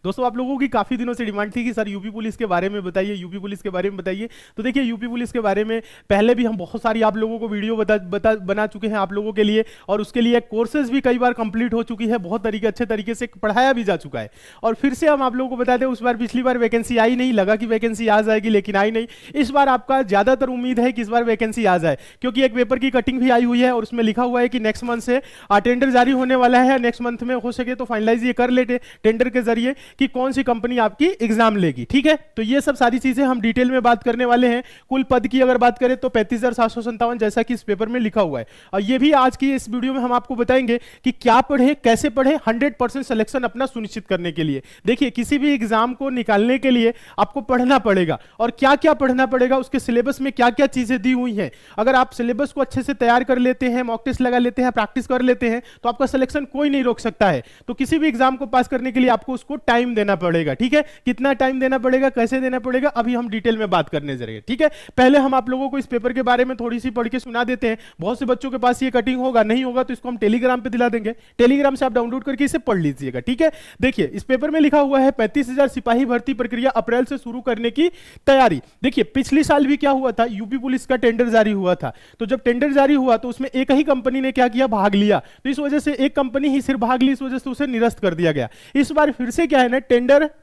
दोस्तों आप लोगों की काफी दिनों से डिमांड थी कि सर यूपी पुलिस के बारे में बताइए, यूपी पुलिस के बारे में बताइए। तो देखिए यूपी पुलिस के बारे में पहले भी हम बहुत सारी आप लोगों को वीडियो बना चुके हैं आप लोगों के लिए, और उसके लिए कोर्सेज भी कई बार कंप्लीट हो चुकी है, बहुत अच्छे तरीके से पढ़ाया भी जा चुका है। और फिर से हम आप लोगों को बता दें, उस बार पिछली बार वैकेंसी आई नहीं, लगा कि वैकेंसी आ जाएगी लेकिन आई नहीं। इस बार आपका ज्यादातर उम्मीद है कि इस बार वैकेंसी आ जाए, क्योंकि एक पेपर की कटिंग भी आई हुई है और उसमें लिखा हुआ है कि नेक्स्ट मंथ से टेंडर जारी होने वाला है। नेक्स्ट मंथ में हो सके तो फाइनलाइज ये कर लेते टेंडर के जरिए कि कौन सी कंपनी आपकी एग्जाम लेगी। ठीक है, तो ये सब सारी चीजें हम डिटेल में बात करने वाले हैं। कुल पद की अगर बात करें तो 35,757 जैसा कि इस पेपर में लिखा हुआ है, और ये भी आज की इस वीडियो में हम आपको बताएंगे कि क्या पढ़े, कैसे पढ़े 100% सिलेक्शन अपना सुनिश्चित करने के लिए। देखिए किसी भी एग्जाम को निकालने के लिए आपको पढ़ना पड़ेगा, और क्या क्या पढ़ना पड़ेगा, उसके सिलेबस में क्या क्या चीजें दी हुई हैं। अगर आप सिलेबस को अच्छे से तैयार कर लेते हैं, मॉक टेस्ट लगा लेते हैं, प्रैक्टिस कर लेते हैं, तो आपका सिलेक्शन कोई नहीं रोक सकता है। तो किसी भी एग्जाम को पास करने के लिए आपको उसको टाइम देना पड़ेगा। ठीक है, कितना टाइम देना पड़ेगा, कैसे देना पड़ेगा, अभी हम डिटेल में बात करने जा रहे हैं। ठीक है, पहले हम आप लोगों को इस पेपर के बारे में थोड़ी सी पढ़ के सुना देते हैं। बहुत से बच्चों के पास ये कटिंग होगा, नहीं होगा तो इसको हम टेलीग्राम पे दिला देंगे, टेलीग्राम से आप डाउनलोड करके इसे पढ़ लीजिएगा। ठीक है, देखिए इस पेपर में लिखा हुआ है 35,000 सिपाही भर्ती प्रक्रिया अप्रैल से शुरू करने की तैयारी। देखिए पिछले साल भी क्या हुआ था, यूपी पुलिस का टेंडर जारी हुआ था, तो जब टेंडर जारी हुआ तो उसमें एक ही कंपनी ने क्या किया, भाग लिया। तो इस वजह से एक कंपनी ही सिर्फ भाग ली, इस वजह से उसे निरस्त कर दिया गया। इस बार फिर से क्या है ना,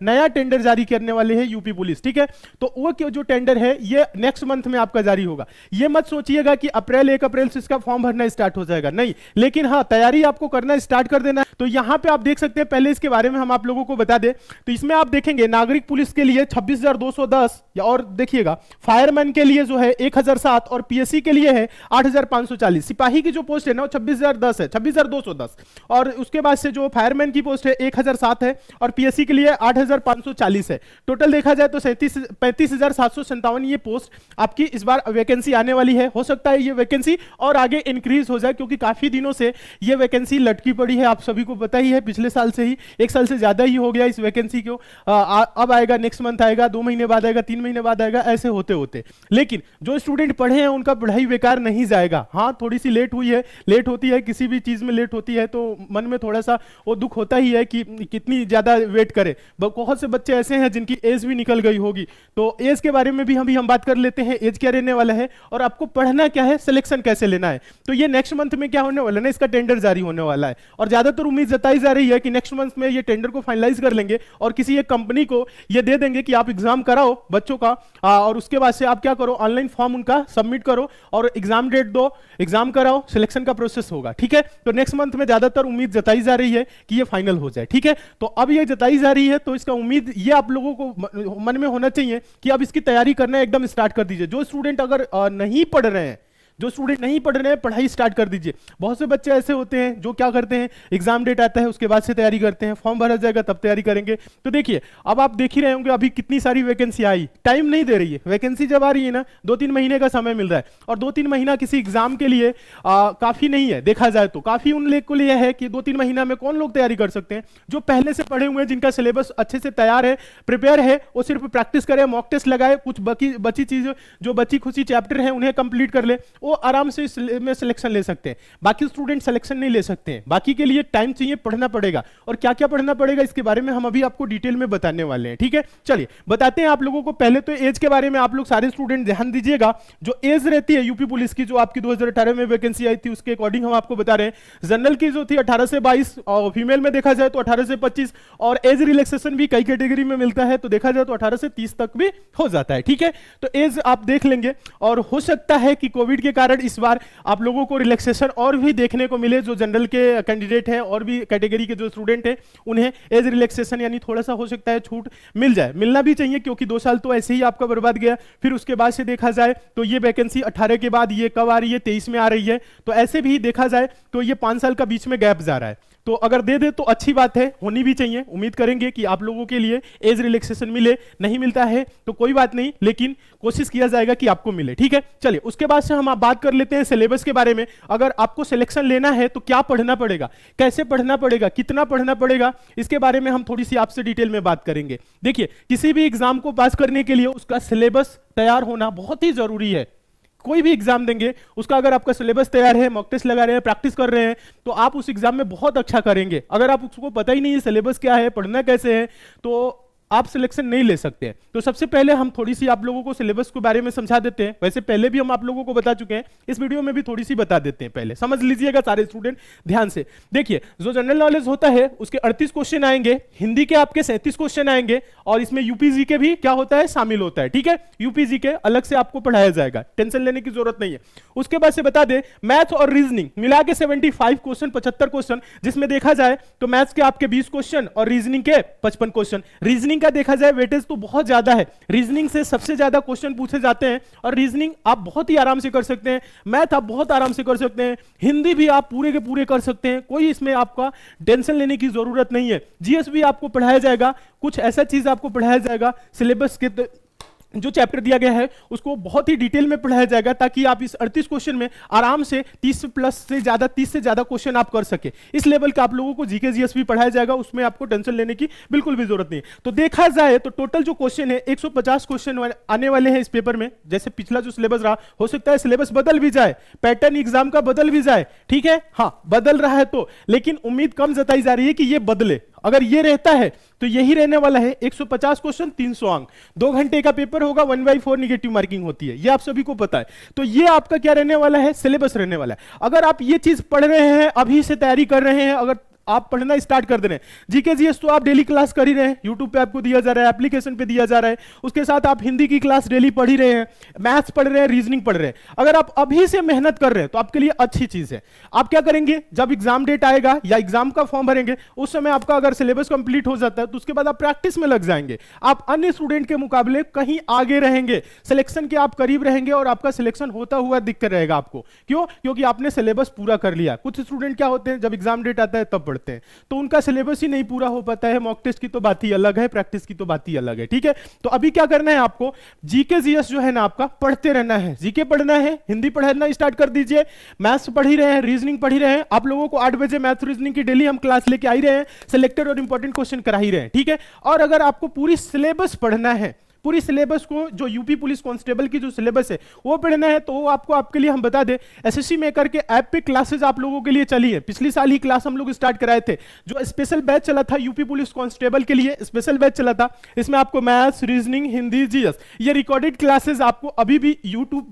नया टेंडर जारी करने वाले हैं यूपी पुलिस। ठीक है, तो वो जो टेंडर है ये नेक्स्ट मंथ में आपका जारी होगा। ये मत सोचिएगा कि 1 अप्रैल से इसका फॉर्म भरना स्टार्ट हो जाएगा, नहीं, लेकिन हाँ तैयारी आपको करना स्टार्ट कर देना। तो यहां पे आप देख सकते हैं, पहले इसके बारे में हम आप लोगों को बता दें, तो इसमें आप देखेंगे नागरिक पुलिस के लिए 26,210, और देखिएगा फायरमैन के लिए जो है 1,007, और पीएससी के लिए है 8,540। सिपाही की जो पोस्ट है ना वो 26,010 है, 26,210, और उसके बाद से जो फायरमैन की पोस्ट है 1,007 है, और पीएससी के लिए 8,540 है। टोटल देखा जाए तो 35,757 ये पोस्ट आपकी इस बार वैकेंसी आने वाली है। हो सकता है ये वैकेंसी और आगे इंक्रीज हो जाए, क्योंकि काफी दिनों से ये वैकेंसी लटकी पड़ी है, आप सभी को पता ही है। पिछले साल से ही, 1 साल से ज्यादा ही हो गया इस वैकेंसी को। अब आएगा, नेक्स्ट मंथ आएगा, 2 महीने बाद आएगा, 3 महीने बाद आएगा, ऐसे होते होते। लेकिन जो स्टूडेंट पढ़े हैं उनका पढ़ाई बेकार नहीं जाएगा। हाँ थोड़ी सी लेट हुई है, लेट होती है, किसी भी चीज में लेट होती है तो मन में थोड़ा सा वो दुख होता ही है कि कितनी ज्यादा वेट करे। बहुत से बच्चे ऐसे हैं जिनकी एज भी निकल गई होगी, तो एज के बारे में भी हम बात कर लेते हैं। एज क्या रहने वाला है और आपको पढ़ना क्या है, सिलेक्शन कैसे लेना है। तो ये नेक्स्ट मंथ में क्या होने वाला है ना, इसका टेंडर जारी होने वाला है, और ज्यादातर उम्मीद जताई जा रही है कि नेक्स्ट मंथ में ये टेंडर को फाइनलाइज कर लेंगे और किसी एक कंपनी को ये दे देंगे कि आप एग्जाम कराओ बच्चों का, और उसके बाद से आप क्या करो, ऑनलाइन फॉर्म उनका सबमिट करो और एग्जाम डेट दो, एग्जाम कराओ, सिलेक्शन का प्रोसेस होगा। ठीक है, तो नेक्स्ट मंथ में ज्यादातर उम्मीद जताई जा रही है कि ये फाइनल हो जाए। ठीक है, तो अब ये जताई जा रही है तो इसका उम्मीद ये आप लोगों को मन में होना चाहिए कि अब इसकी तैयारी करना एकदम स्टार्ट कर दीजिए। जो स्टूडेंट अगर नहीं पढ़ रहे हैं, पढ़ाई स्टार्ट कर दीजिए। बहुत से बच्चे ऐसे होते हैं जो क्या करते हैं, एग्जाम डेट आता है उसके बाद से तैयारी करते हैं, फॉर्म भरा जाएगा तब तैयारी करेंगे। तो देखिए अब आप देख ही रहे होंगे अभी कितनी सारी वैकेंसी आई, टाइम नहीं दे रही है। वैकेंसी जब आ रही है ना, 2-3 महीने का समय मिल रहा है, और 2-3 महीना किसी एग्जाम के लिए काफी नहीं है। देखा जाए तो काफी उन लोग के लिए है कि 2-3 महीना में कौन लोग तैयारी कर सकते हैं, जो पहले से पढ़े हुए हैं, जिनका सिलेबस अच्छे से तैयार है, प्रिपेयर है, वो सिर्फ प्रैक्टिस करे, मॉक टेस्ट लगाए, कुछ बची चीज जो बची खुची चैप्टर है उन्हें कंप्लीट कर ले, वो आराम से में सिलेक्शन ले सकते हैं। बाकी स्टूडेंट सिलेक्शन नहीं ले सकते हैं, बाकी के लिए टाइम चाहिए, पढ़ना पड़ेगा। और क्या क्या पढ़ना पड़ेगा इसके बारे में हम अभी आपको डिटेल में बताने वाले हैं। ठीक है, चलिए बताते हैं आप लोगों को। पहले तो एज के बारे में आप लोग सारे स्टूडेंट ध्यान दीजिएगा। जो एज रहती है यूपी पुलिस की, जो आपकी 2018 में वैकेंसी आई थी, उसके अकॉर्डिंग हम आपको बता रहे हैं। जनरल की जो थी 18 से 22, और फीमेल में देखा जाए तो 18 से 25, और एज रिलैक्सेशन भी कई कैटेगरी में मिलता है, तो देखा जाए तो 18 से 30 तक भी हो जाता है। ठीक है, तो एज आप देख लेंगे, और हो सकता है कि कोविड के कारण इस बार आप लोगों को रिलैक्सेशन और भी देखने को मिले। जो जनरल के कैंडिडेट हैं और भी कैटेगरी के जो स्टूडेंट हैं, उन्हें एज रिलैक्सेशन यानी थोड़ा सा हो सकता है छूट मिल जाए, मिलना भी चाहिए, क्योंकि 2 साल तो ऐसे ही आपका बर्बाद गया। फिर उसके बाद से देखा जाए तो ये वैकेंसी 18 के बाद ये कब आ रही है, 23 में आ रही है, तो ऐसे भी देखा जाए तो ये 5 साल का बीच में गैप जा रहा है। तो अगर दे दे तो अच्छी बात है, होनी भी चाहिए। उम्मीद करेंगे कि आप लोगों के लिए एज रिलैक्सेशन मिले। नहीं मिलता है तो कोई बात नहीं, लेकिन कोशिश किया जाएगा कि आपको मिले। ठीक है, चलिए उसके बाद से हम बात कर लेते हैं सिलेबस के बारे में। अगर आपको सिलेक्शन लेना है तो क्या पढ़ना पड़ेगा, कैसे पढ़ना पड़ेगा, कितना पढ़ना पड़ेगा, इसके बारे में हम थोड़ी सी आपसे डिटेल में बात करेंगे। देखिए किसी भी एग्जाम को पास करने के लिए उसका सिलेबस तैयार होना बहुत ही जरूरी है। कोई भी एग्जाम देंगे उसका अगर आपका सिलेबस तैयार है, मॉक टेस्ट लगा रहे हैं, प्रैक्टिस कर रहे हैं, तो आप उस एग्जाम में बहुत अच्छा करेंगे। अगर आप उसको पता ही नहीं है सिलेबस क्या है, पढ़ना कैसे है, तो आप सिलेक्शन नहीं ले सकते हैं। तो सबसे पहले हम थोड़ी सी आप लोगों को सिलेबस के बारे में समझा देते हैं। वैसे पहले भी हम आप लोगों को बता चुके हैं, इस वीडियो में भी थोड़ी सी बता देते हैं। पहले समझ लीजिएगा सारे स्टूडेंट ध्यान से। देखिए, जो जनरल नॉलेज होता है उसके 38 क्वेश्चन आएंगे, हिंदी के आपके 37 क्वेश्चन आएंगे, और इसमें यूपीजी के भी क्या होता है, शामिल होता है। ठीक है, यूपीजी के अलग से आपको पढ़ाया जाएगा, टेंशन लेने की जरूरत नहीं है। उसके बाद से बता दे, मैथ और रीजनिंग मिला के 75 क्वेश्चन, 75 क्वेश्चन, जिसमें देखा जाए तो मैथ्स के आपके 20 क्वेश्चन और रीजनिंग के 55 क्वेश्चन। रीजनिंग का देखा जाए वेटेज तो बहुत ज्यादा है, रीजनिंग से सबसे ज्यादा क्वेश्चन पूछे जाते हैं, और रीजनिंग आप बहुत ही आराम से कर सकते हैं, मैथ आप बहुत आराम से कर सकते हैं, हिंदी भी आप पूरे के पूरे कर सकते हैं, कोई इसमें आपका टेंशन लेने की जरूरत नहीं है। जीएस भी आपको पढ़ाया जाएगा, कुछ ऐसा चीज आपको पढ़ाया जाएगा सिलेबस के जो चैप्टर दिया गया है उसको बहुत ही डिटेल में पढ़ाया जाएगा, ताकि आप इस 38 क्वेश्चन में आराम से 30 से ज्यादा क्वेश्चन आप कर सके। इस लेवल का आप लोगों को जीके जीएस भी पढ़ाया जाएगा, उसमें आपको टेंशन लेने की बिल्कुल भी जरूरत नहीं। तो देखा जाए तो टोटल जो क्वेश्चन है 150 क्वेश्चन आने वाले हैं इस पेपर में। जैसे पिछला जो सिलेबस रहा, हो सकता है सिलेबस बदल भी जाए, पैटर्न एग्जाम का बदल भी जाए, ठीक है, हाँ बदल रहा है तो, लेकिन उम्मीद कम जताई जा रही है कि ये बदले। अगर ये रहता है तो यही रहने वाला है, 150 क्वेश्चन 300 अंक, 2 घंटे का पेपर होगा, 1/4 निगेटिव मार्किंग होती है, ये आप सभी को पता है। तो ये आपका क्या रहने वाला है, सिलेबस रहने वाला है। अगर आप ये चीज पढ़ रहे हैं, अभी से तैयारी कर रहे हैं, अगर आप पढ़ना स्टार्ट कर दे रहे हैं, जीके जीएस तो आप डेली क्लास कर ही रहे हैं, यूट्यूब पे आपको दिया जा रहा है, एप्लीकेशन पे दिया जा रहा है, उसके साथ आप हिंदी की क्लास डेली पढ़ ही रहे हैं, मैथ्स पढ़ रहे हैं, रीजनिंग पढ़ रहे हैं। अगर आप अभी से मेहनत कर रहे हैं तो आपके लिए अच्छी चीज है। आप क्या करेंगे, जब एग्जाम डेट आएगा या एग्जाम का फॉर्म भरेंगे, उस समय आपका अगर सिलेबस कंप्लीट हो जाता है तो उसके बाद आप प्रैक्टिस में लग जाएंगे, आप अन्य स्टूडेंट के मुकाबले कहीं आगे रहेंगे, सिलेक्शन के आप करीब रहेंगे, और आपका सिलेक्शन होता हुआ दिख रहेगा आपको। क्यों? क्योंकि आपने सिलेबस पूरा कर लिया। कुछ स्टूडेंट क्या होते हैं, जब एग्जाम डेट आता है तब पढ़ते हैं, तो उनका सिलेबस ही नहीं पूरा हो पाता है। मॉक टेस्ट की तो बात ही अलग है, प्रैक्टिस की तो बात ही अलग है, ठीक है। तो अभी क्या करना है आपको, जीके जीएस जो है ना आपका पढ़ते रहना है, जीके पढ़ना है, हिंदी पढ़ना स्टार्ट कर दीजिए, मैथ्स पढ़ ही रहे हैं, रीजनिंग पढ़ ही रहे हैं। आप लोगों को 8 बजे मैथ्स रीजनिंग की डेली हम क्लास लेके आ ही रहे हैं, सिलेक्टेड और इंपॉर्टेंट क्वेश्चन करा ही रहे हैं, ठीक है। और अगर आपको पूरी सिलेबस पढ़ना है, पूरी सिलेबस को, जो यूपी पुलिस कांस्टेबल की जो सिलेबस है वो पढ़ना है, तो वो आपको, आपके लिए हम बता दें, एसएससी मेकर के ऐप पे क्लासेस आप लोगों के लिए चली है। पिछली साल ही क्लास हम लोग स्टार्ट कराए थे, जो स्पेशल बैच चला था यूपी पुलिस कांस्टेबल के लिए, स्पेशल बैच चला था। इसमें आपको मैथ्स, रीजनिंग, हिंदी, जीएस, ये रिकॉर्डेड क्लासेस आपको अभी भी यूट्यूब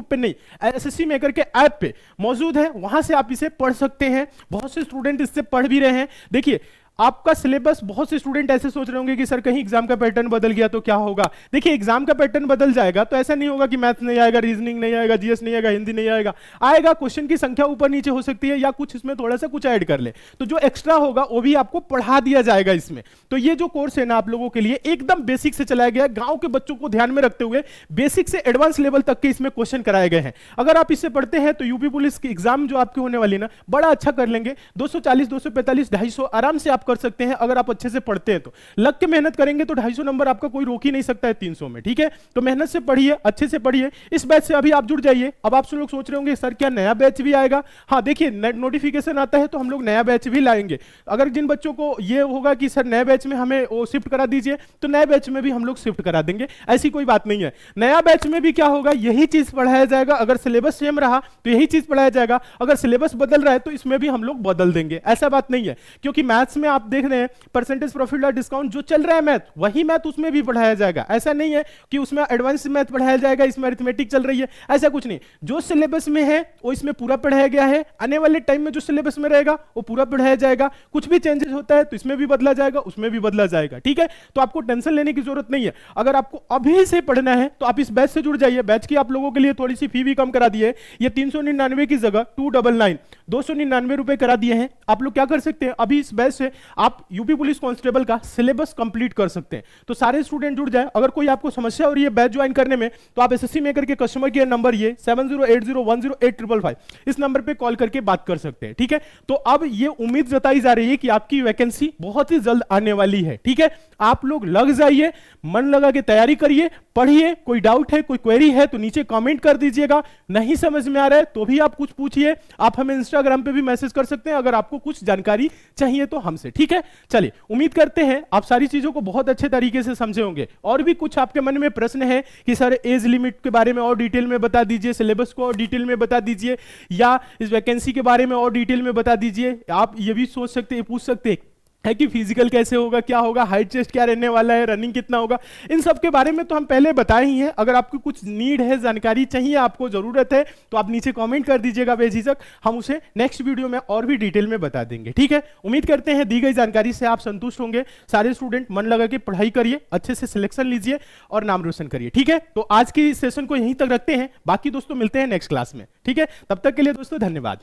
पे नहीं, एसएससी मेकर के ऐप पे मौजूद है, वहां से आप इसे पढ़ सकते हैं। बहुत से स्टूडेंट इससे पढ़ भी रहे हैं। देखिए, आपका सिलेबस, बहुत से स्टूडेंट ऐसे सोच रहे होंगे कि सर कहीं एग्जाम का पैटर्न बदल गया तो क्या होगा। देखिए, एग्जाम का पैटर्न बदल जाएगा तो ऐसा नहीं होगा कि मैथ्स नहीं आएगा, रीजनिंग नहीं आएगा, जीएस नहीं आएगा, हिंदी नहीं आएगा। आएगा, क्वेश्चन की संख्या ऊपर नीचे हो सकती है, या कुछ इसमें थोड़ा सा कुछ ऐड कर ले, तो जो एक्स्ट्रा होगा वो भी आपको पढ़ा दिया जाएगा इसमें। तो ये जो कोर्स है ना आप लोगों के लिए एकदम बेसिक से चलाया गया है, गांव के बच्चों को ध्यान में रखते हुए बेसिक से एडवांस लेवल तक के इसमें क्वेश्चन कराए गए हैं। अगर आप इससे पढ़ते हैं तो यूपी पुलिस की एग्जाम जो आपकी होने वाली ना, बड़ा अच्छा कर लेंगे। 240, 245, 250 आराम से आप कर सकते हैं। अगर आप अच्छे से पढ़ते हैं तो, लग के मेहनत करेंगे तो 250 नंबर आपका कोई रोक ही नहीं सकता है 300 में, ठीक है। तो मेहनत से पढ़िए, अच्छे से पढ़िए। इस बैच से अभी आप जुड़ जाइए। अब आप लोग सोच रहे होंगे सर क्या नया बैच भी आएगा? हाँ, देखिए, नोटिफिकेशन आता है तो हम लोग नया बैच भी लाएंगे। अगर जिन बच्चों को ये होगा कि सर नए बैच में हमें वो शिफ्ट करा दीजिए, तो नए बैच में भी हम लोग शिफ्ट करा देंगे, ऐसी कोई बात नहीं है। नया बैच में भी क्या होगा, यही चीज पढ़ाया जाएगा। अगर सिलेबस सेम रहा तो यही चीज पढ़ाया जाएगा, अगर सिलेबस बदल रहा है तो इसमें भी हम लोग बदल देंगे, ऐसा बात नहीं है। क्योंकि मैथ्स में आप देख रहे हैं परसेंटेज प्रॉफिट और डिस्काउंट जो चल रहा है मैथ, वही मैथ उसमें भी पढ़ाया जाएगा। ऐसा नहीं है कि उसमें एडवांस मैथ पढ़ाया जाएगा, इसमें अरिथमेटिक चल रही है, ऐसा कुछ नहीं। जो सिलेबस में है वो इसमें पूरा पढ़ाया गया है। आने वाले टाइम में जो सिलेबस में रहेगा वो पूरा पढ़ाया जाएगा। कुछ भी चेंजेस होता है तो इसमें भी बदला जाएगा, उसमें भी बदला जाएगा, ठीक है। तो आपको टेंशन लेने की जरूरत नहीं है। अगर आपको अभी से पढ़ना है तो आप इस बैच से जुड़ जाइए। बैच की आप लोगों के लिए थोड़ी सी फी भी कम करा दी है। ये 399 की जगह 299 299 रुपए करा दिए हैं। आप लोग क्या कर सकते हैं, अभी इस बैच से आप यूपी पुलिस कांस्टेबल का सिलेबस कंप्लीट कर सकते हैं। तो सारे स्टूडेंट जुड़ जाए। अगर कोई आपको समस्या हो रही है बैच ज्वाइन करने में, तो आप एसएससी मेकर के कस्टमर केयर नंबर ये 7080108555 इस नंबर पे कॉल करके बात कर सकते हैं, ठीक है। तो अब ये उम्मीद जताई जा रही है कि आपकी वैकेंसी बहुत ही जल्द आने वाली है, ठीक है। आप लोग लग जाइए, मन लगा के तैयारी करिए, पढ़िए। कोई डाउट है, कोई क्वेरी है तो नीचे कमेंट कर दीजिएगा। नहीं समझ में आ रहा है तो भी आप कुछ पूछिए। आप हमें इंस्टाग्राम पे भी मैसेज कर सकते हैं अगर आपको कुछ जानकारी चाहिए तो हमसे। से। ठीक है, चलिए उम्मीद करते हैं आप सारी चीजों को बहुत अच्छे तरीके से समझे होंगे। और भी कुछ आपके मन में प्रश्न है कि सर एज लिमिट के बारे में और डिटेल में बता दीजिए, सिलेबस को और डिटेल में बता दीजिए, या इस वैकेंसी के बारे में और डिटेल में बता दीजिए, आप ये भी सोच सकते हैं, पूछ सकते हैं है कि फिजिकल कैसे होगा, क्या होगा, हाइट चेस्ट क्या रहने वाला है, रनिंग कितना होगा, इन सब के बारे में तो हम पहले बताए ही हैं। अगर आपको कुछ नीड है, जानकारी चाहिए, आपको जरूरत है, तो आप नीचे कमेंट कर दीजिएगा बेझिझक, हम उसे नेक्स्ट वीडियो में और भी डिटेल में बता देंगे। ठीक है, उम्मीद करते हैं दी गई जानकारी से आप संतुष्ट होंगे। सारे स्टूडेंट मन लगा के पढ़ाई करिए, अच्छे से सिलेक्शन लीजिए और नाम रोशन करिए। ठीक है, तो आज की सेशन को यहीं तक रखते हैं, बाकी दोस्तों मिलते हैं नेक्स्ट क्लास में। ठीक है, तब तक के लिए दोस्तों धन्यवाद।